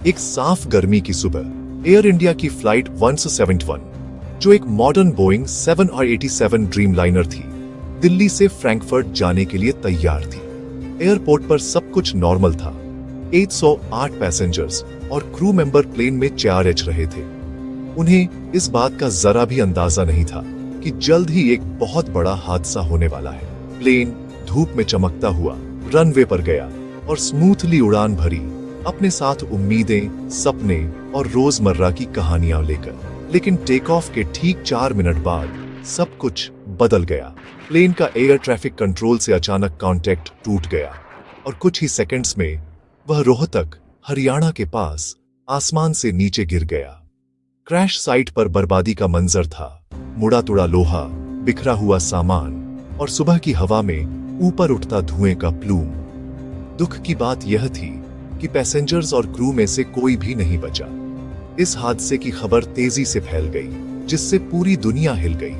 एक साफ गर्मी की सुबह एयर इंडिया की फ्लाइट 171, जो एक मॉडर्न बोइंग 787 ड्रीमलाइनर थी, दिल्ली से फ्रैंकफर्ट जाने के लिए तैयार थी। एयरपोर्ट पर सब कुछ नॉर्मल था। 108 पैसेंजर्स और क्रू मेंबर प्लेन में चार्ज रहे थे। उन्हें इस बात का जरा भी अंदाजा नहीं था कि जल्द ही एक बहुत बड़ा हादसा होने वाला है। प्लेन धूप में चमकता हुआ रनवे पर गया और स्मूथली उड़ान भरी, अपने साथ उम्मीदें, सपने और रोजमर्रा की कहानियां लेकर। लेकिन टेक ऑफ के ठीक 4 मिनट बाद सब कुछ बदल गया। प्लेन का एयर ट्रैफिक कंट्रोल से अचानक कांटेक्ट टूट गया और कुछ ही सेकंड्स में वह रोहतक, हरियाणा के पास आसमान से नीचे गिर गया। क्रैश साइट पर बर्बादी का मंजर था, मुड़ा तुड़ा लोहा, बिखरा हुआ सामान और सुबह की हवा में ऊपर उठता धुएं का प्लूम। दुख की बात यह थी कि पैसेंजर्स और क्रू में से कोई भी नहीं बचा। इस हादसे की खबर तेजी से फैल गई, जिससे पूरी दुनिया हिल गई।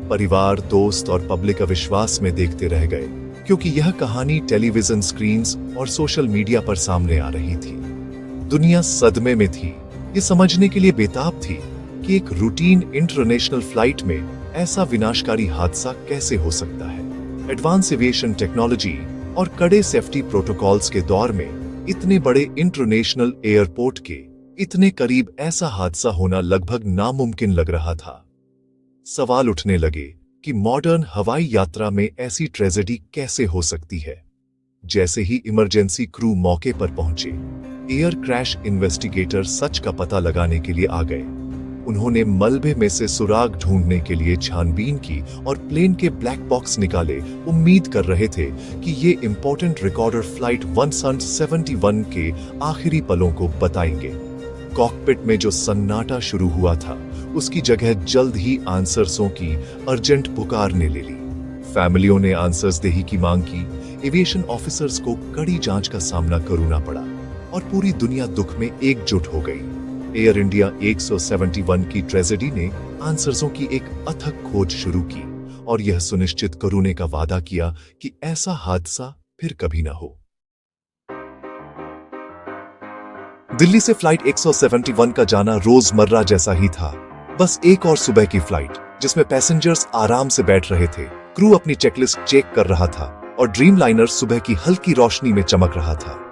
परिवार, दोस्त और पब्लिक अविश्वास में देखते रह गए, क्योंकि यह कहानी टेलीविजन स्क्रीन्स और सोशल मीडिया पर सामने आ रही थी। दुनिया सदमे में थी, ये समझने के लिए बेताब थी कि एक रूटीन इंटरनेशनल फ्लाइट में ऐसा विनाशकारी हादसा कैसे हो सकता है। एडवांस एविएशन टेक्नोलॉजी और कड़े सेफ्टी प्रोटोकॉल्स के दौर में इतने बड़े इंटरनेशनल एयरपोर्ट के इतने करीब ऐसा हादसा होना लगभग नामुमकिन लग रहा था। सवाल उठने लगे कि मॉडर्न हवाई यात्रा में ऐसी ट्रेजेडी कैसे हो सकती है। जैसे ही इमरजेंसी क्रू मौके पर पहुंचे, एयर क्रैश इन्वेस्टिगेटर सच का पता लगाने के लिए आ गए। उन्होंने मलबे में से सुराग ढूंढने के लिए छानबीन की और प्लेन के ब्लैक बॉक्स निकाले, उम्मीद कर रहे थे कि ये इंपॉर्टेंट रिकॉर्डर फ्लाइट 171 के आखिरी पलों को बताएंगे। कॉकपिट में जो सन्नाटा शुरू हुआ था, उसकी जगह जल्द ही आंसर्सों की अर्जेंट पुकार ने ले ली। फैमिलियों ने आंसर्स देही की मांग की, एविएशन ऑफिसर्स को कड़ी जांच का सामना करना पड़ा और पूरी दुनिया दुख में एकजुट हो गई। एयर इंडिया 171 की ट्रेजेडी ने आंसर्सों की एक अथक खोज शुरू की और यह सुनिश्चित करने का वादा किया कि ऐसा हादसा फिर कभी ना हो। दिल्ली से फ्लाइट 171 का जाना रोजमर्रा जैसा ही था, बस एक और सुबह की फ्लाइट जिसमें पैसेंजर्स आराम से बैठ रहे थे, क्रू अपनी चेकलिस्ट चेक कर रहा था और ड्रीमलाइनर सुबह की हल्की रोशनी में चमक रहा था।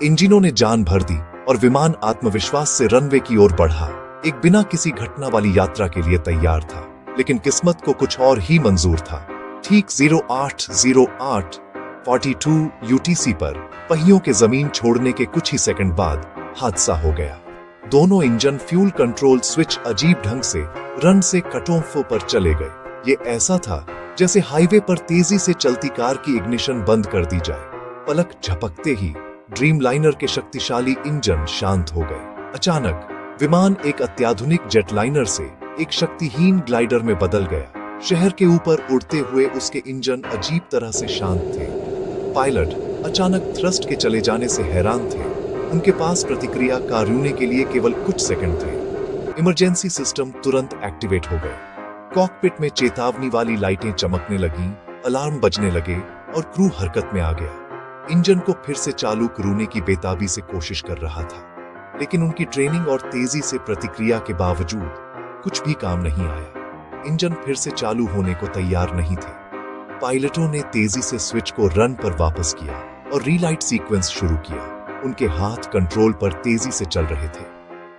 इंजनों ने जान भर दी और विमान आत्मविश्वास से रनवे की ओर बढ़ा, एक बिना किसी घटना वाली यात्रा के लिए तैयार था। लेकिन किस्मत को कुछ और ही मंजूर था। ठीक 08:42 UTC पर पहियों के जमीन छोड़ने के कुछ ही सेकंड बाद हादसा हो गया। दोनों इंजन फ्यूल कंट्रोल स्विच अजीब ढंग से रन से कट ऑफ पर चले गए। ये ऐसा था जैसे हाईवे पर तेजी से चलती कार की इग्निशन बंद कर दी जाए। पलक झपकते ही ड्रीमलाइनर के शक्तिशाली इंजन शांत हो गए। अचानक विमान एक अत्याधुनिक जेटलाइनर से एक शक्तिहीन ग्लाइडर में बदल गया। शहर के ऊपर उड़ते हुए उसके इंजन अजीब तरह से शांत थे। पायलट अचानक थ्रस्ट के चले जाने से हैरान थे। उनके पास प्रतिक्रिया करने के लिए केवल कुछ सेकंड थे। इमरजेंसी सिस्टम तुरंत एक्टिवेट हो गए। कॉकपिट में चेतावनी वाली लाइटें चमकने लगीं, अलार्म बजने लगे और क्रू हरकत में आ गया। इंजन को फिर से चालू करने की बेताबी से कोशिश कर रहा था, लेकिन उनकी ट्रेनिंग और तेजी से प्रतिक्रिया के बावजूद कुछ भी काम नहीं आया। इंजन फिर से चालू होने को तैयार नहीं थे। पायलटों ने तेजी से स्विच को रन पर वापस किया और रीलाइट सीक्वेंस शुरू किया। उनके हाथ कंट्रोल पर तेजी से चल रहे थे।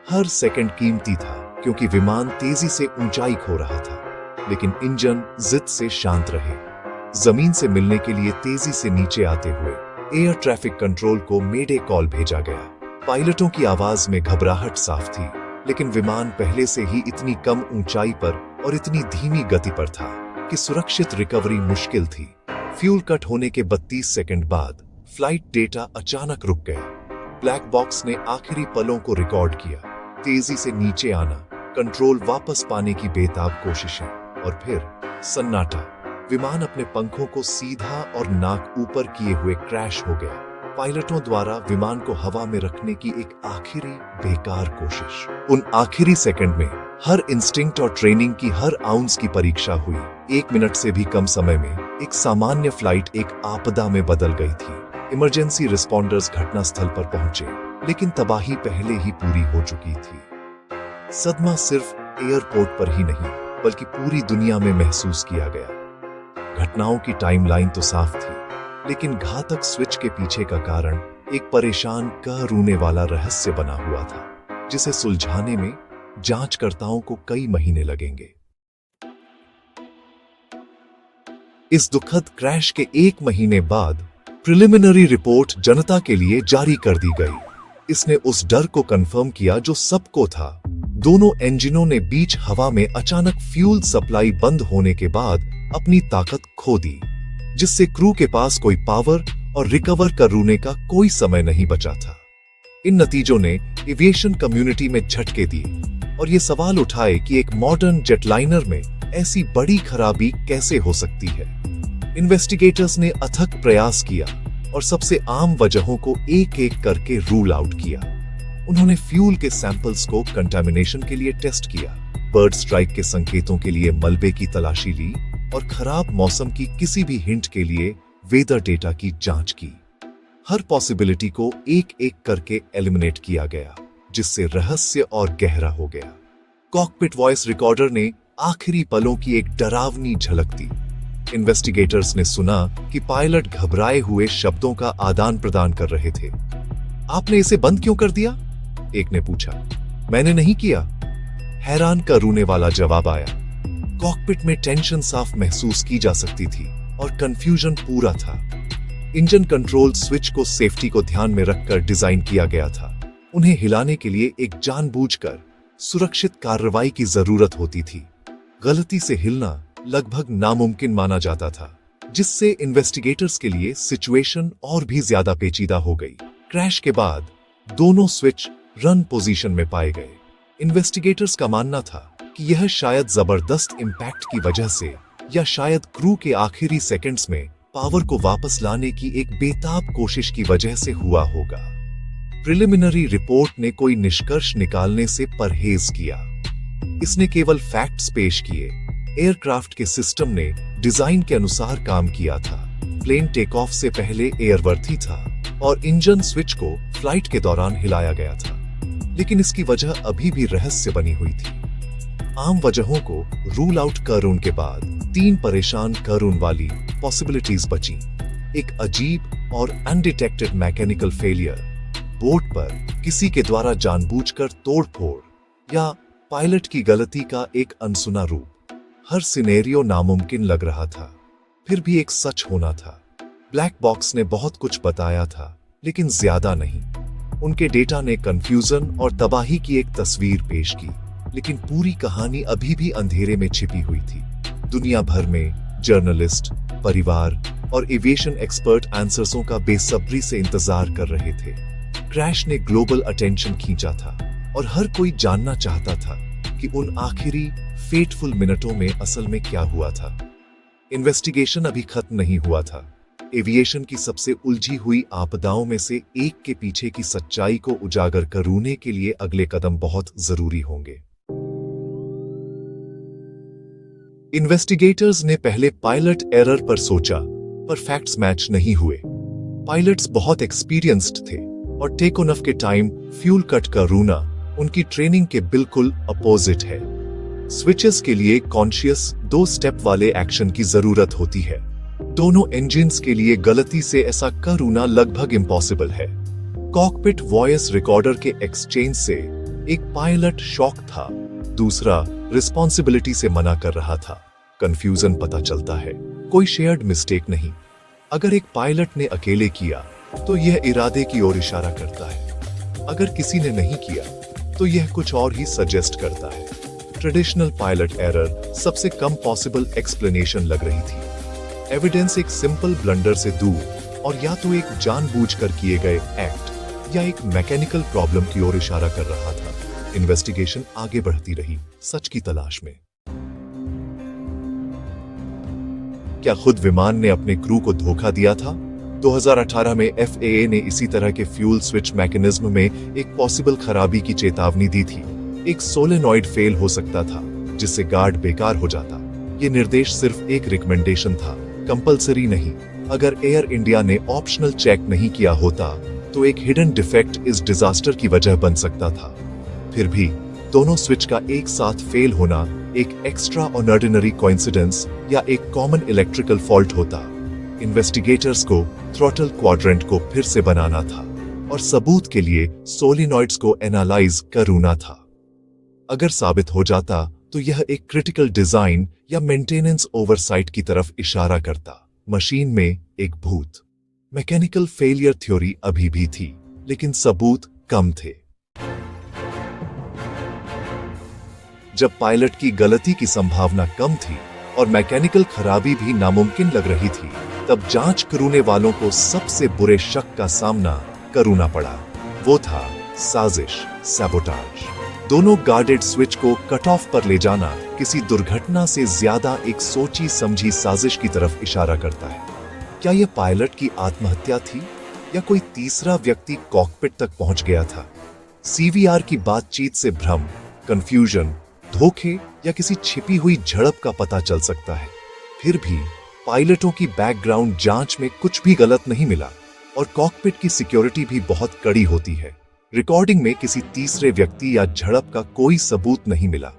हर सेकंड कीमती था, क्योंकि विमान तेजी से ऊंचाई खो रहा था, लेकिन इंजन जिद से शांत रहे। जमीन से मिलने के लिए तेजी से नीचे आते हुए एयर ट्रैफिक कंट्रोल को मेडे कॉल भेजा गया। पायलटों की आवाज में घबराहट साफ थी, लेकिन विमान पहले से ही इतनी कम ऊंचाई पर और इतनी धीमी गति पर था कि सुरक्षित रिकवरी मुश्किल थी। फ्यूल कट होने के 32 सेकंड बाद फ्लाइट डेटा अचानक रुक गया। ब्लैक बॉक्स ने आखिरी पलों को रिकॉर्ड किया। तेजी से नीचे आना, कंट्रोल वापस पाने की बेताब कोशिशें और फिर सन्नाटा। विमान अपने पंखों को सीधा और नाक ऊपर किए हुए क्रैश हो गया। पायलटों द्वारा विमान को हवा में रखने की एक आखिरी बेकार कोशिश। उन आखिरी सेकंड में हर इंस्टिंक्ट और ट्रेनिंग की हर आउंस की परीक्षा हुई। 1 मिनट से भी कम समय में एक सामान्य फ्लाइट एक आपदा में बदल गई थी। इमरजेंसी रिस्पॉन्डर्स घटनास्थल पर पहुंचे, लेकिन तबाही पहले ही पूरी हो चुकी थी। सदमा सिर्फ एयरपोर्ट पर ही नहीं बल्कि पूरी दुनिया में महसूस किया गया। घटनाओं की टाइमलाइन तो साफ थी, लेकिन घातक स्विच के पीछे का कारण एक परेशान कर रोने वाला रहस्य बना हुआ था, जिसे सुलझाने में जांचकर्ताओं को कई महीने लगेंगे। इस दुखद क्रैश के 1 महीने बाद प्रिलिमिनरी रिपोर्ट जनता के लिए जारी कर दी गई। इसने उस डर को कंफर्म किया जो सबको था। दोनों इंजनों ने बीच हवा में अचानक फ्यूल सप्लाई बंद होने के बाद अपनी ताकत खो दी, जिससे क्रू के पास कोई पावर और रिकवर करने का कोई समय नहीं बचा था। इन नतीजों ने एविएशन कम्युनिटी में झटके दिए और ये सवाल उठाए कि एक मॉडर्न जेटलाइनर में ऐसी बड़ी खराबी कैसे हो सकती है। इन्वेस्टिगेटर्स ने अथक प्रयास किया और सबसे आम वजहों को एक एक करके रूल आउट किया। उन्होंने फ्यूल के सैंपल्स को कंटामिनेशन के लिए टेस्ट किया, बर्ड स्ट्राइक के संकेतों के लिए मलबे की तलाशी ली और खराब मौसम की किसी भी हिंट के लिए वेदर डेटा की जांच की। हर पॉसिबिलिटी को एक एक करके एलिमिनेट किया गया, जिससे रहस्य और गहरा हो गया। कॉकपिट वॉइस रिकॉर्डर ने आखिरी पलों की एक डरावनी झलक दी। इन्वेस्टिगेटर्स ने सुना कि पायलट घबराए हुए शब्दों का आदान प्रदान कर रहे थे। आपने इसे बंद क्यों कर दिया? एक ने पूछा। मैंने नहीं किया, हैरान कर रोने वाला जवाब आया। कॉकपिट में टेंशन साफ महसूस की जा सकती थी और कंफ्यूजन पूरा था। इंजन कंट्रोल स्विच को सेफ्टी को ध्यान में रखकर डिजाइन किया गया था। उन्हें हिलाने के लिए एक जानबूझकर सुरक्षित कार्रवाई की जरूरत होती थी। गलती से हिलना लगभग नामुमकिन माना जाता था, जिससे इन्वेस्टिगेटर्स के लिए सिचुएशन और भी ज्यादा पेचीदा हो गई। क्रैश के बाद दोनों स्विच रन पोजीशन में पाए गए। इन्वेस्टिगेटर्स का मानना था कि यह शायद जबरदस्त इंपैक्ट की वजह से या शायद क्रू के आखिरी सेकंड्स में पावर को वापस लाने की एक बेताब कोशिश की वजह से हुआ होगा। प्रिलिमिनरी रिपोर्ट ने कोई निष्कर्ष निकालने से परहेज किया। इसने केवल फैक्ट्स पेश किए। एयरक्राफ्ट के सिस्टम ने डिजाइन के अनुसार काम किया था। प्लेन टेक ऑफ से पहले एयरवर्थी था और इंजन स्विच को फ्लाइट के दौरान हिलाया गया था, लेकिन इसकी वजह अभी भी रहस्य बनी हुई थी। आम वजहों को रूल आउट करने के बाद 3 परेशान करने वाली पॉसिबिलिटीज बची। एक अजीब और अनडिटेक्टेड मैकेनिकल फेलियर, बोट पर किसी के द्वारा जानबूझकर तोड़फोड़ या पायलट की गलती का एक अनसुना रूप। हर सिनेरियो नामुमकिन लग रहा था, फिर भी एक सच होना था। ब्लैक बॉक्स ने बहुत कुछ बताया था, लेकिन ज्यादा नहीं। उनके डेटा ने कंफ्यूजन और तबाही की एक तस्वीर पेश की, लेकिन पूरी कहानी अभी भी अंधेरे में छिपी हुई थी। दुनिया भर में जर्नलिस्ट, परिवार और एविएशन एक्सपर्ट आंसर्सों का बेसब्री से इंतजार कर रहे थे। क्रैश ने ग्लोबल अटेंशन खींचा था और हर कोई जानना चाहता था कि उन आखिरी फेटफुल मिनटों में असल में क्या हुआ था। इन्वेस्टिगेशन अभी खत्म नहीं हुआ था। एविएशन की सबसे उलझी हुई आपदाओं में से एक के पीछे की सच्चाई को उजागर करने के लिए अगले कदम बहुत जरूरी होंगे। इन्वेस्टिगेटर्स ने पहले पायलट एरर पर सोचा, पर फैक्ट्स मैच नहीं हुए। पायलट्स बहुत एक्सपीरियंस्ड थे और टेक ऑफ के टाइम फ्यूल कट का रोना उनकी ट्रेनिंग के बिल्कुल अपोजिट है। स्विचेस के लिए कॉन्शियस 2 स्टेप वाले एक्शन की जरूरत होती है। दोनों इंजन्स के लिए गलती से ऐसा करना लगभग इम्पॉसिबल है। कॉकपिट वॉइस रिकॉर्डर के एक्सचेंज से एक पायलट शॉक था, दूसरा रिस्पॉन्सिबिलिटी से मना कर रहा था। कंफ्यूजन पता चलता है, कोई शेयर्ड मिस्टेक नहीं। अगर एक पायलट ने अकेले किया तो यह इरादे की ओर इशारा करता है। अगर किसी ने नहीं किया तो यह कुछ और ही सजेस्ट करता है। ट्रेडिशनल पायलट एरर सबसे कम पॉसिबल एक्सप्लेनेशन लग रही थी। एविडेंस एक सिंपल ब्लंडर से दूर और या तो एक जानबूझकर किए गए एक्ट या एक मैकेनिकल प्रॉब्लम की ओर इशारा कर रहा था। इन्वेस्टिगेशन आगे बढ़ती रही, सच की तलाश में। क्या खुद विमान ने अपने क्रू को धोखा दिया था? 2018 में FAA ने इसी तरह के फ्यूल स्विच मैकेनिज्म में एक पॉसिबल खराबी की चेतावनी दी थी। एक सोलेनॉइड फेल हो सकता था, जिससे गार्ड बेकार हो जाता। ये निर्देश सिर्फ एक रिकमेंडेशन था, कंपलसरी नहीं। अगर एयर इंडिया ने ऑप्शनल चेक नहीं किया होता तो एक हिडन डिफेक्ट इस डिजास्टर की वजह बन सकता था। फिर भी दोनों स्विच का एक साथ फेल होना एक एक्स्ट्रा ऑर्डिनरी कोइंसिडेंस या एक कॉमन इलेक्ट्रिकल फॉल्ट होता। इन्वेस्टिगेटर्स को थ्रॉटल क्वाड्रेंट को फिर से बनाना था और सबूत के लिए सोलिनॉइड्स को एनालाइज करना था। अगर साबित हो जाता तो यह एक क्रिटिकल डिजाइन या मेंटेनेंस ओवरसाइट की तरफ इशारा करता। मशीन में एक भूत मैकेनिकल फेलियर थ्योरी अभी भी थी, लेकिन सबूत कम थे। जब पायलट की गलती की संभावना कम थी और मैकेनिकल खराबी भी नामुमकिन लग रही थी, तब जांच करने वालों को सबसे बुरे शक का सामना करना पड़ा। वो था साजिश, सैबोटाज। दोनों गार्डेड स्विच को कट ऑफ पर ले जाना किसी दुर्घटना से ज्यादा एक सोची समझी साजिश की तरफ इशारा करता है। क्या यह पायलट की आत्महत्या थी या कोई तीसरा व्यक्ति कॉकपिट तक पहुंच गया था? सीवीआर की बातचीत से भ्रम, कंफ्यूजन, धोखे या किसी छिपी हुई झड़प का पता चल सकता है। फिर भी पायलटों की बैकग्राउंड जांच में कुछ भी गलत नहीं मिला और कॉकपिट की सिक्योरिटी भी बहुत कड़ी होती है। रिकॉर्डिंग में किसी तीसरे व्यक्ति या झड़प का कोई सबूत नहीं मिला।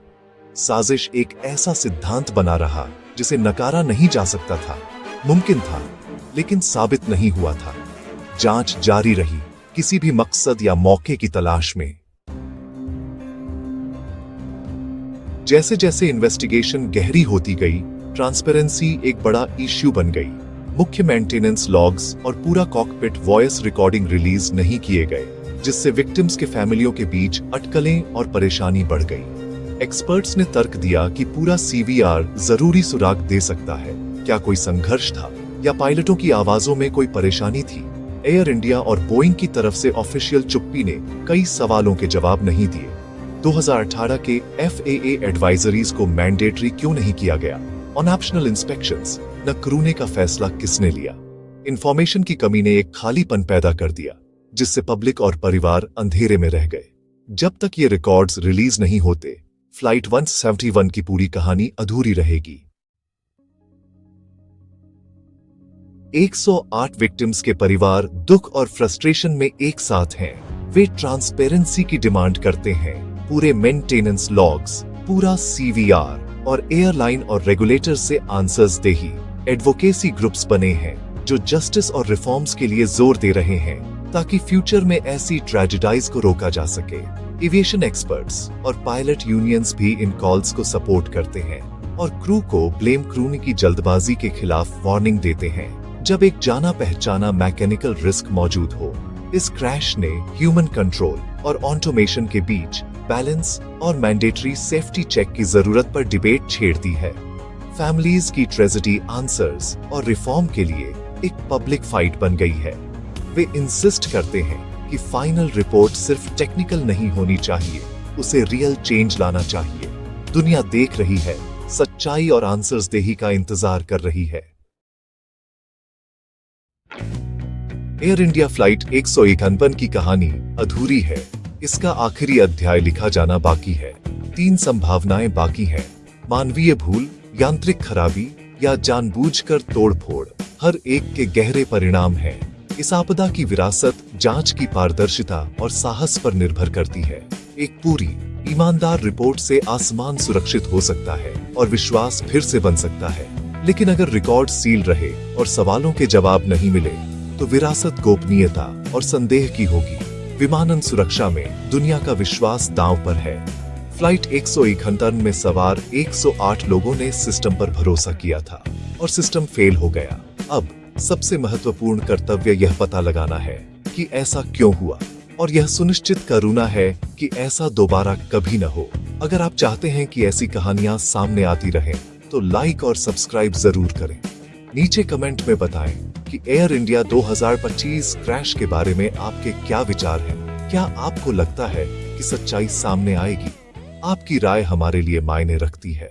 साजिश एक ऐसा सिद्धांत बना रहा जिसे नकारा नहीं जा सकता था। मुमकिन था, लेकिन साबित नहीं हुआ था। जांच जारी रही, किसी भी मकसद या मौके की तलाश में। जैसे जैसे इन्वेस्टिगेशन गहरी होती गई, ट्रांसपेरेंसी एक बड़ा इश्यू बन गई। मुख्य मेंटेनेंस लॉग्स और पूरा कॉकपिट वॉइस रिकॉर्डिंग रिलीज नहीं किए गए, जिससे विक्टिम्स के फैमिलियों के बीच अटकलें और परेशानी बढ़ गई। एक्सपर्ट्स ने तर्क दिया कि पूरा सीवीआर जरूरी सुराग दे सकता है। क्या कोई संघर्ष था या पायलटों की आवाजों में कोई परेशानी थी? एयर इंडिया और बोइंग की तरफ से ऑफिशियल चुप्पी ने कई सवालों के जवाब नहीं दिए। 2018 के FAA एडवाइजरीज को मैंडेटरी क्यों नहीं किया गया? ऑन ऑप्शनल इंस्पेक्शंस न करने का फैसला किसने लिया? इंफॉर्मेशन की कमी ने एक खालीपन पैदा कर दिया, जिससे पब्लिक और परिवार अंधेरे में रह गए। जब तक ये रिकॉर्ड्स रिलीज नहीं होते, फ्लाइट 171 की पूरी कहानी अधूरी रहेगी। 108 विक्टिम्स के परिवार दुख और फ्रस्ट्रेशन में एक साथ हैं। वे ट्रांसपेरेंसी की डिमांड करते हैं, पूरे मेंटेनेंस लॉग्स, पूरा सीवीआर और एयरलाइन और रेगुलेटर से आंसर्स दे ही। एडवोकेसी ग्रुप्स बने हैं जो जस्टिस और रिफॉर्म्स के लिए जोर दे रहे हैं, ताकि फ्यूचर में ऐसी ट्रेजेडाइज को रोका जा सके। एविएशन एक्सपर्ट्स और पायलट यूनियंस भी इन कॉल्स को सपोर्ट करते हैं और क्रू को ब्लेम करने की जल्दबाजी के खिलाफ वार्निंग देते हैं। जब एक जाना पहचाना मैकेनिकल रिस्क मौजूद हो, इस क्रैश ने ह्यूमन कंट्रोल और ऑटोमेशन के बीच बैलेंस और मैंडेटरी सेफ्टी चेक की जरूरत पर डिबेट छेड़ दी है। फैमिलीज की ट्रेजेडी आंसर्स और रिफॉर्म के लिए एक पब्लिक फाइट बन गई है। वे इंसिस्ट करते हैं कि फाइनल रिपोर्ट सिर्फ टेक्निकल नहीं होनी चाहिए, उसे रियल चेंज लाना चाहिए। दुनिया देख रही है, सच्चाई और आंसर्स देही का इंतजार कर रही है। एयर इंडिया फ्लाइट 151 की कहानी अधूरी है। इसका आखिरी अध्याय लिखा जाना बाकी है। 3 संभावनाएं बाकी हैं: मानवीय भूल, यांत्रिक खराबी या जानबूझकर तोड़फोड़। हर एक के गहरे परिणाम हैं। इस आपदा की विरासत जांच की पारदर्शिता और साहस पर निर्भर करती है। एक पूरी ईमानदार रिपोर्ट से आसमान सुरक्षित हो सकता है और विश्वास फिर से बन सकता है, लेकिन अगर रिकॉर्ड सील रहे और सवालों के जवाब नहीं मिले, तो विरासत गोपनीयता और संदेह की होगी। विमानन सुरक्षा में दुनिया का विश्वास दांव पर है। फ्लाइट 151 में सवार 108 लोगों ने सिस्टम पर भरोसा किया था और सिस्टम फेल हो गया। अब सबसे महत्वपूर्ण कर्तव्य यह पता लगाना है कि ऐसा क्यों हुआ और यह सुनिश्चित करना है कि ऐसा दोबारा कभी न हो। अगर आप चाहते हैं कि ऐसी कहानियां सामने आती रहें, तो लाइक और सब्सक्राइब जरूर करें। नीचे कमेंट में बताएं कि एयर इंडिया 2025 क्रैश के बारे में आपके क्या विचार हैं। क्या आपको लगता है कि सच्चाई सामने आएगी? आपकी राय हमारे लिए मायने रखती है।